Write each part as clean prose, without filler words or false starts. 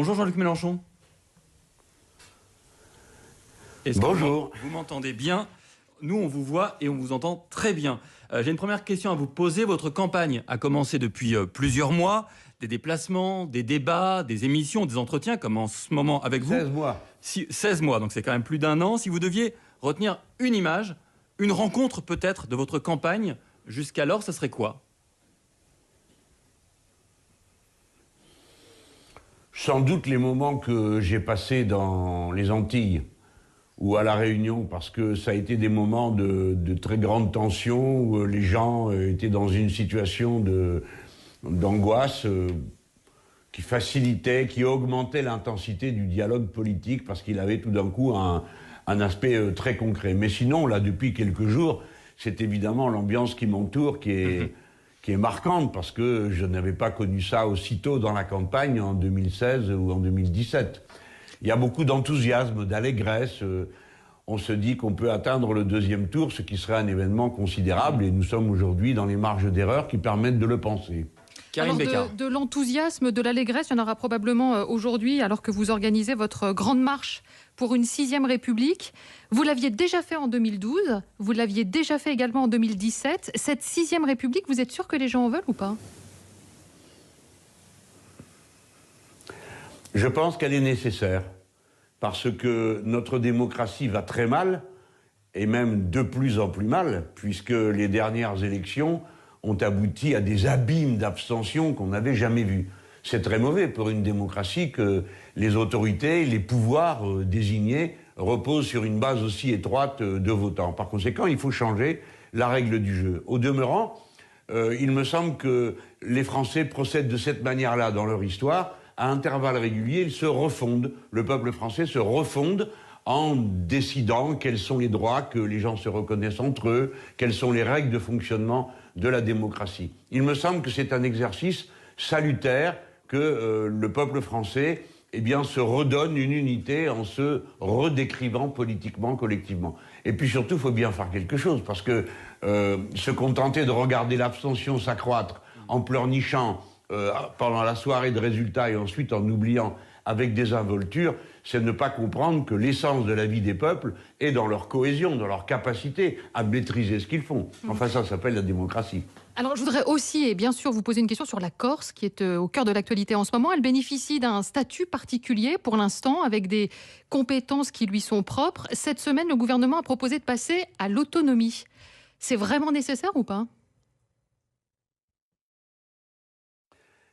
Bonjour Jean-Luc Mélenchon. Bonjour. Vous m'entendez bien? Nous, on vous voit et on vous entend très bien. J'ai une première question à vous poser. Votre campagne a commencé depuis plusieurs mois. Des déplacements, des débats, des émissions, des entretiens, comme en ce moment avec vous. 16 mois. 16 mois, donc c'est quand même plus d'un an. Si vous deviez retenir une image, une rencontre peut-être de votre campagne, jusqu'alors, ce serait quoi? Sans doute les moments que j'ai passés dans les Antilles ou à La Réunion, parce que ça a été des moments de très grande tension, où les gens étaient dans une situation d'angoisse qui facilitait, qui augmentait l'intensité du dialogue politique, parce qu'il avait tout d'un coup un aspect très concret. Mais sinon, là, depuis quelques jours, c'est évidemment l'ambiance qui m'entoure qui est marquante, parce que je n'avais pas connu ça aussitôt dans la campagne en 2016 ou en 2017. Il y a beaucoup d'enthousiasme, d'allégresse. On se dit qu'on peut atteindre le deuxième tour, ce qui serait un événement considérable, et nous sommes aujourd'hui dans les marges d'erreur qui permettent de le penser. Karine Bécard. De l'enthousiasme, de l'allégresse, il y en aura probablement aujourd'hui, alors que vous organisez votre grande marche pour une 6e République. Vous l'aviez déjà fait en 2012, vous l'aviez déjà fait également en 2017. Cette 6e République, vous êtes sûr que les gens en veulent ou pas? Je pense qu'elle est nécessaire, parce que notre démocratie va très mal, et même de plus en plus mal, puisque les dernières élections ont abouti à des abîmes d'abstention qu'on n'avait jamais vus. C'est très mauvais pour une démocratie que les autorités, les pouvoirs désignés reposent sur une base aussi étroite de votants. Par conséquent, il faut changer la règle du jeu. Au demeurant, il me semble que les Français procèdent de cette manière-là dans leur histoire. À intervalles réguliers, ils se refondent. Le peuple français se refonde en décidant quels sont les droits que les gens se reconnaissent entre eux, quelles sont les règles de fonctionnement de la démocratie. Il me semble que c'est un exercice salutaire que le peuple français se redonne une unité en se redécrivant politiquement, collectivement. Et puis surtout, il faut bien faire quelque chose, parce que se contenter de regarder l'abstention s'accroître en pleurnichant pendant la soirée de résultats et ensuite en oubliant avec désinvolture, c'est ne pas comprendre que l'essence de la vie des peuples est dans leur cohésion, dans leur capacité à maîtriser ce qu'ils font. Enfin, ça s'appelle la démocratie. Alors, je voudrais aussi, et bien sûr, vous poser une question sur la Corse, qui est au cœur de l'actualité en ce moment. Elle bénéficie d'un statut particulier pour l'instant, avec des compétences qui lui sont propres. Cette semaine, le gouvernement a proposé de passer à l'autonomie. C'est vraiment nécessaire ou pas ?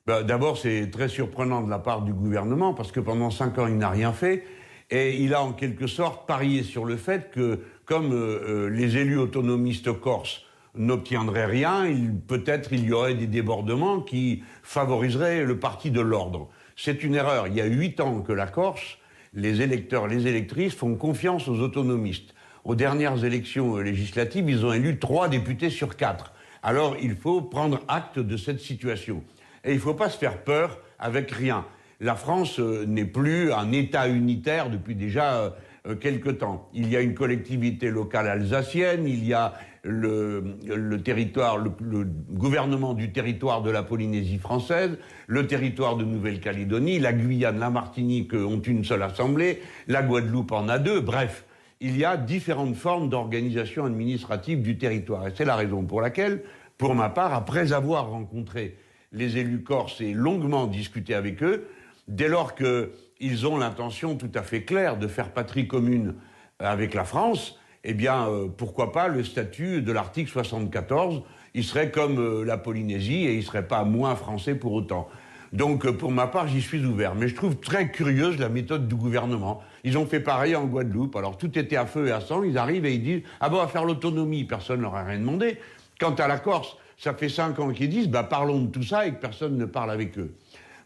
D'abord, c'est très surprenant de la part du gouvernement, parce que pendant 5 ans, il n'a rien fait. Et il a en quelque sorte parié sur le fait que, comme les élus autonomistes corses n'obtiendraient rien, peut-être il y aurait des débordements qui favoriseraient le parti de l'ordre. C'est une erreur. Il y a 8 ans que la Corse, les électeurs, les électrices font confiance aux autonomistes. Aux dernières élections législatives, ils ont élu 3 députés sur 4. Alors, il faut prendre acte de cette situation. Et il ne faut pas se faire peur avec rien. La France n'est plus un État unitaire depuis déjà quelque temps. Il y a une collectivité locale alsacienne, il y a le territoire, le gouvernement du territoire de la Polynésie française, le territoire de Nouvelle-Calédonie, la Guyane, la Martinique ont une seule assemblée, la Guadeloupe en a 2, bref. Il y a différentes formes d'organisation administrative du territoire. Et c'est la raison pour laquelle, pour ma part, après avoir rencontré les élus corses et longuement discuté avec eux, dès lors qu'ils ont l'intention tout à fait claire de faire patrie commune avec la France, pourquoi pas le statut de l'article 74, il serait comme la Polynésie et il ne serait pas moins français pour autant. Donc pour ma part, j'y suis ouvert. Mais je trouve très curieuse la méthode du gouvernement. Ils ont fait pareil en Guadeloupe, alors tout était à feu et à sang, ils arrivent et ils disent « Ah bon, on va faire l'autonomie », personne ne leur a rien demandé. Quant à la Corse, ça fait 5 ans qu'ils disent parlons de tout ça et que personne ne parle avec eux.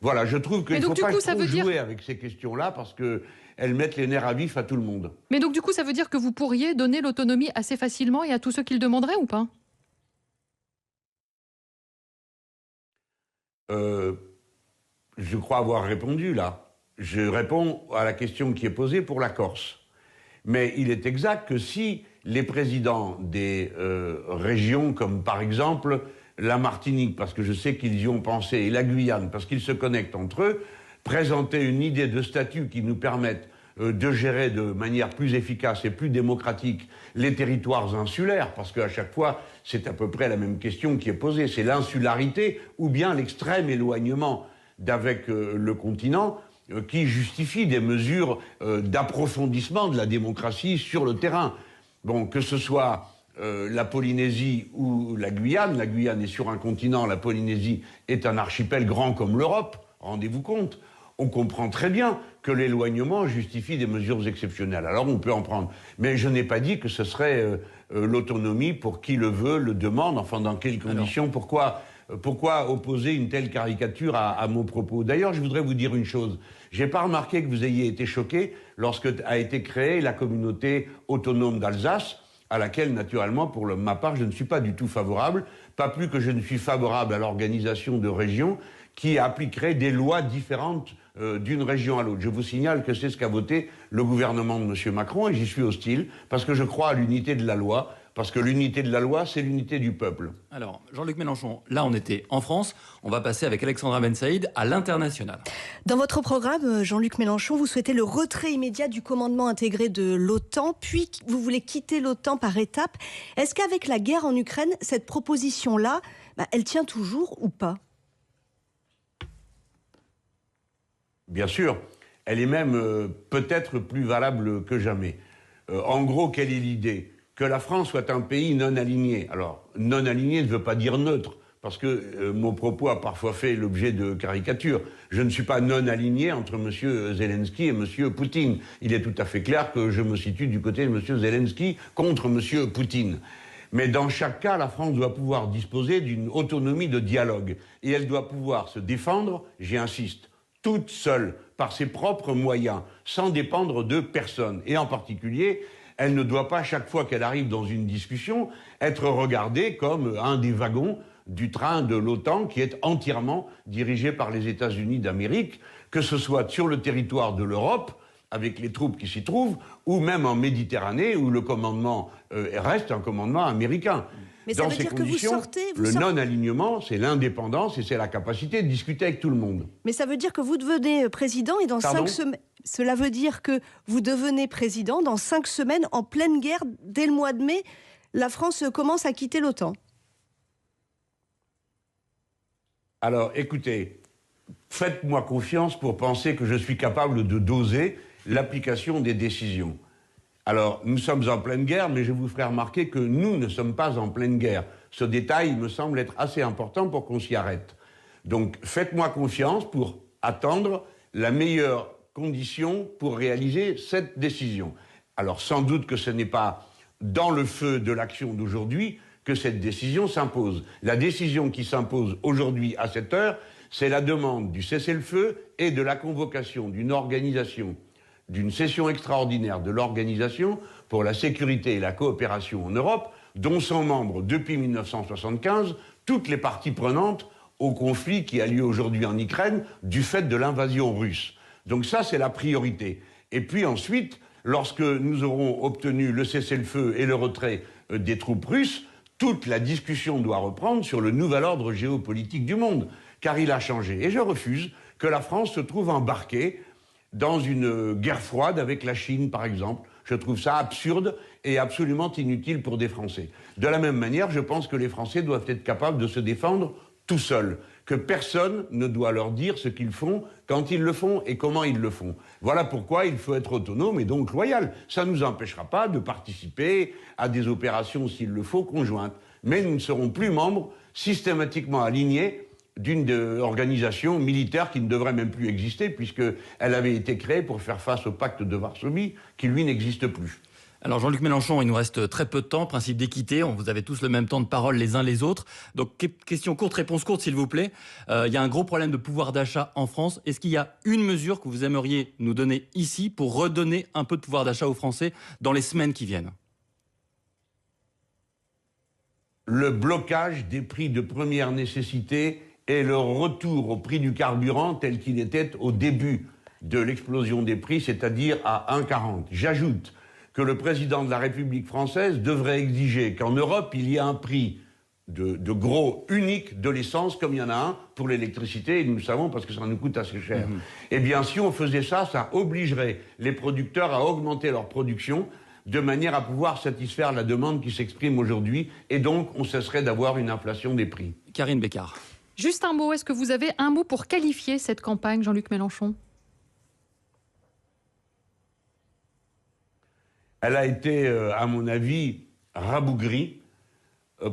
Voilà, je trouve qu'il ne faut pas trop jouer avec ces questions-là parce qu'elles mettent les nerfs à vif à tout le monde. Mais donc du coup, ça veut dire que vous pourriez donner l'autonomie assez facilement et à tous ceux qui le demanderaient ou pas ? Je crois avoir répondu là. Je réponds à la question qui est posée pour la Corse. Mais il est exact que si les présidents des régions, comme par exemple la Martinique, parce que je sais qu'ils y ont pensé, et la Guyane, parce qu'ils se connectent entre eux, présenter une idée de statut qui nous permette de gérer de manière plus efficace et plus démocratique les territoires insulaires, parce qu'à chaque fois, c'est à peu près la même question qui est posée. C'est l'insularité ou bien l'extrême éloignement d'avec le continent qui justifie des mesures d'approfondissement de la démocratie sur le terrain. Bon, que ce soit la Polynésie ou la Guyane est sur un continent, la Polynésie est un archipel grand comme l'Europe, rendez-vous compte. On comprend très bien que l'éloignement justifie des mesures exceptionnelles. Alors on peut en prendre. Mais je n'ai pas dit que ce serait l'autonomie pour qui le veut, le demande, enfin dans quelles conditions. Pourquoi opposer une telle caricature à mon propos? D'ailleurs, je voudrais vous dire une chose. J'ai pas remarqué que vous ayez été choqué lorsque a été créée la communauté autonome d'Alsace, à laquelle, naturellement, pour ma part, je ne suis pas du tout favorable, pas plus que je ne suis favorable à l'organisation de régions qui appliqueraient des lois différentes d'une région à l'autre. Je vous signale que c'est ce qu'a voté le gouvernement de M. Macron, et j'y suis hostile, parce que je crois à l'unité de la loi, parce que l'unité de la loi, c'est l'unité du peuple. Alors, Jean-Luc Mélenchon, là on était en France, on va passer avec Alexandra Ben Saïd à l'international. Dans votre programme, Jean-Luc Mélenchon, vous souhaitez le retrait immédiat du commandement intégré de l'OTAN, puis vous voulez quitter l'OTAN par étapes. Est-ce qu'avec la guerre en Ukraine, cette proposition-là, elle tient toujours ou pas ? Bien sûr, elle est même peut-être plus valable que jamais. En gros, quelle est l'idée ? Que la France soit un pays non aligné. Alors, non aligné ne veut pas dire neutre, parce que mon propos a parfois fait l'objet de caricatures. Je ne suis pas non aligné entre M. Zelensky et M. Poutine. Il est tout à fait clair que je me situe du côté de M. Zelensky contre M. Poutine. Mais dans chaque cas, la France doit pouvoir disposer d'une autonomie de dialogue. Et elle doit pouvoir se défendre, j'y insiste, toute seule, par ses propres moyens, sans dépendre de personne. Et en particulier, elle ne doit pas, chaque fois qu'elle arrive dans une discussion, être regardée comme un des wagons du train de l'OTAN qui est entièrement dirigé par les États-Unis d'Amérique, que ce soit sur le territoire de l'Europe, avec les troupes qui s'y trouvent, ou même en Méditerranée, où le commandement reste un commandement américain. Mais ça dans veut ces dire que conditions, le non-alignement, c'est l'indépendance et c'est la capacité de discuter avec tout le monde. Mais ça veut dire que vous devenez président et dans 5 semaines... Cela veut dire que vous devenez président dans 5 semaines, en pleine guerre, dès le mois de mai, la France commence à quitter l'OTAN. Alors, écoutez, faites-moi confiance pour penser que je suis capable de doser l'application des décisions. Alors, nous sommes en pleine guerre, mais je vous ferai remarquer que nous ne sommes pas en pleine guerre. Ce détail me semble être assez important pour qu'on s'y arrête. Donc, faites-moi confiance pour attendre la meilleure condition pour réaliser cette décision. Alors, sans doute que ce n'est pas dans le feu de l'action d'aujourd'hui que cette décision s'impose. La décision qui s'impose aujourd'hui à cette heure, c'est la demande du cessez-le-feu et de la convocation d'une organisation, d'une session extraordinaire de l'Organisation pour la sécurité et la coopération en Europe, dont sont membres depuis 1975 toutes les parties prenantes au conflit qui a lieu aujourd'hui en Ukraine du fait de l'invasion russe. Donc ça, c'est la priorité. Et puis ensuite, lorsque nous aurons obtenu le cessez-le-feu et le retrait des troupes russes, toute la discussion doit reprendre sur le nouvel ordre géopolitique du monde, car il a changé. Et je refuse que la France se trouve embarquée dans une guerre froide avec la Chine, par exemple. Je trouve ça absurde et absolument inutile pour des Français. De la même manière, je pense que les Français doivent être capables de se défendre tout seuls, que personne ne doit leur dire ce qu'ils font, quand ils le font et comment ils le font. Voilà pourquoi il faut être autonome et donc loyal. Ça ne nous empêchera pas de participer à des opérations, s'il le faut, conjointes. Mais nous ne serons plus membres systématiquement alignés d'une organisation militaire qui ne devrait même plus exister, puisqu'elle avait été créée pour faire face au pacte de Varsovie, qui lui n'existe plus. Alors Jean-Luc Mélenchon, il nous reste très peu de temps, principe d'équité, vous avez tous le même temps de parole les uns les autres. Donc question courte, réponse courte s'il vous plaît. Il y a un gros problème de pouvoir d'achat en France. Est-ce qu'il y a une mesure que vous aimeriez nous donner ici pour redonner un peu de pouvoir d'achat aux Français dans les semaines qui viennent ? Le blocage des prix de première nécessité et le retour au prix du carburant tel qu'il était au début de l'explosion des prix, c'est-à-dire à 1,40. J'ajoute que le président de la République française devrait exiger qu'en Europe, il y ait un prix de gros unique de l'essence, comme il y en a un pour l'électricité, et nous le savons parce que ça nous coûte assez cher. Eh bien, si on faisait ça, ça obligerait les producteurs à augmenter leur production de manière à pouvoir satisfaire la demande qui s'exprime aujourd'hui, et donc on cesserait d'avoir une inflation des prix. Karine Bécard. Juste un mot, est-ce que vous avez un mot pour qualifier cette campagne, Jean-Luc Mélenchon? Elle a été, à mon avis, rabougrie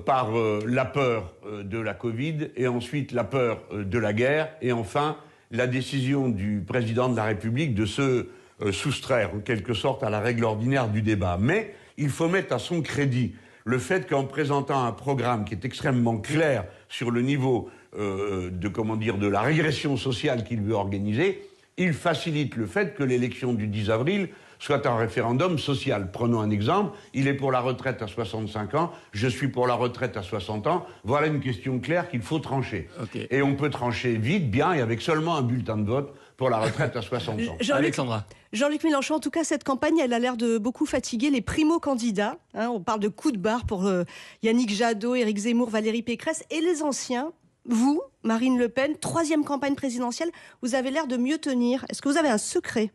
par la peur de la Covid, et ensuite la peur de la guerre, et enfin la décision du président de la République de se soustraire en quelque sorte à la règle ordinaire du débat. Mais il faut mettre à son crédit le fait qu'en présentant un programme qui est extrêmement clair sur le niveau de la régression sociale qu'il veut organiser, il facilite le fait que l'élection du 10 avril soit un référendum social. Prenons un exemple, il est pour la retraite à 65 ans, je suis pour la retraite à 60 ans. Voilà une question claire qu'il faut trancher. Okay. Et on peut trancher vite, bien, et avec seulement un bulletin de vote pour la retraite à 60 ans. Alexandra. Jean-Luc Mélenchon, en tout cas, cette campagne, elle a l'air de beaucoup fatiguer les primo-candidats. On parle de coup de barre pour Yannick Jadot, Éric Zemmour, Valérie Pécresse et les anciens. Vous, Marine Le Pen, 3e campagne présidentielle, vous avez l'air de mieux tenir. Est-ce que vous avez un secret?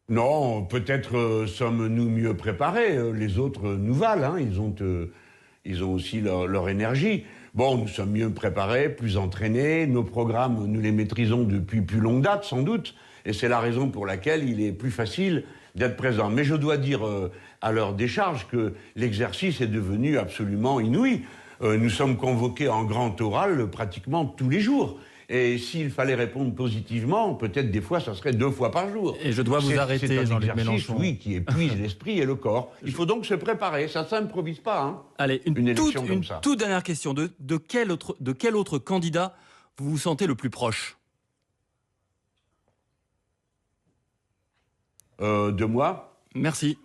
Non, peut-être sommes-nous mieux préparés. Les autres nous valent. Ils ont aussi leur énergie. Bon, nous sommes mieux préparés, plus entraînés. Nos programmes, nous les maîtrisons depuis plus longue date, sans doute. Et c'est la raison pour laquelle il est plus facile d'être présent. Mais je dois dire à leur décharge que l'exercice est devenu absolument inouï. Nous sommes convoqués en grand oral pratiquement tous les jours. Et s'il fallait répondre positivement, peut-être des fois, ça serait 2 fois par jour. Et je dois vous arrêter, Jean-Luc Mélenchon. Oui, qui épuise l'esprit et le corps. Il faut donc se préparer. Ça ne s'improvise pas. Hein. Allez, une ça. toute dernière question. De quel autre candidat vous vous sentez le plus proche? De moi. Merci.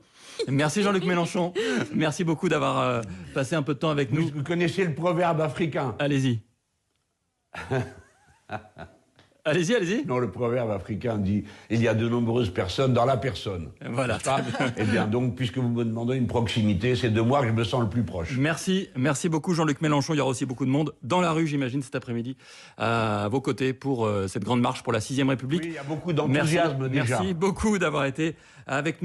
Merci Jean-Luc Mélenchon. Merci beaucoup d'avoir passé un peu de temps avec nous. Vous connaissez le proverbe africain? Allez-y. Allez-y. Non, le proverbe africain dit « Il y a de nombreuses personnes dans la personne ». Voilà. Eh bien, donc, puisque vous me demandez une proximité, c'est de moi que je me sens le plus proche. Merci beaucoup Jean-Luc Mélenchon. Il y aura aussi beaucoup de monde dans la rue, j'imagine, cet après-midi, à vos côtés pour cette grande marche pour la 6e République. Oui, il y a beaucoup d'enthousiasme déjà. Merci beaucoup d'avoir été avec nous.